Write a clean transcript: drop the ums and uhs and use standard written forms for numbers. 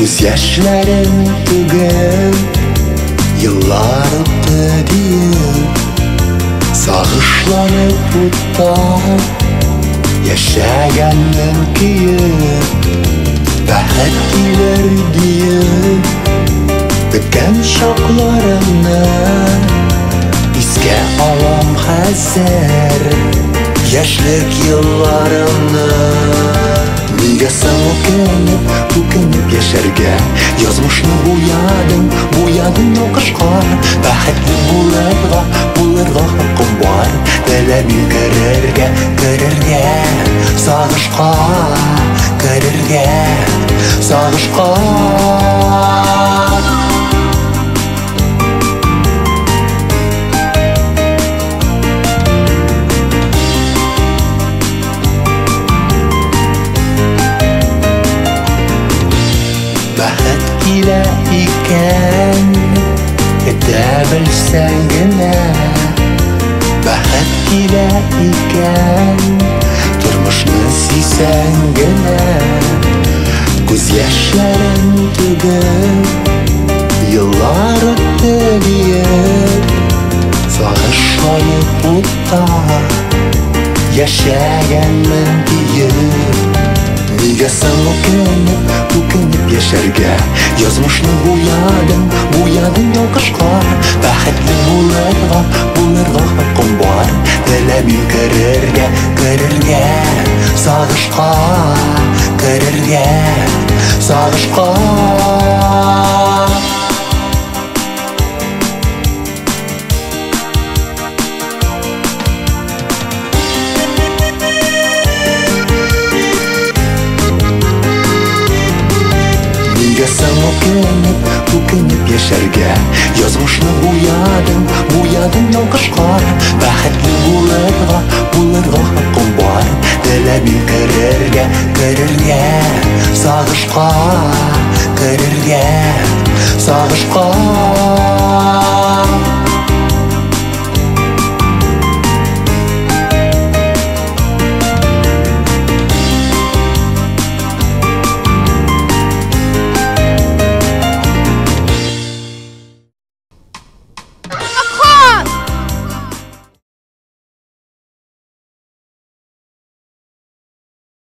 Күз яшьләрен түгел, еллар үтте диеп, сагышланып утта яшәгәннең көеп, бәхет килер диеп, беткән чакларымны искә алам хәзер, яшьлек елларымны. Нигә соң үкенеп яшәргә? Язмышны буядың укышка, бәхетле булырга хакым бар. Теләмим керергә сагышка, керергә сагышка. Бәхет килә икән, әйтә белсәң генә. Бәхет килә икән, тормышны сизсәң генә. Күз яшьләрен түгел, еллар үтте диеп, сагышланып утта яшәгәнмен диеп. Нигә соң үкенеп яшәргә? Язмышны буядың ялкышка, бәхетле булырга хакым бар. Теләмим керергә сагышка, керергә сагышка. Нигә соң үкенеп яшәргә? Язмышны буядың ялкышка, бәхетле булырга хакым бар. Теләмим керергә сагышка, керергә сагышка.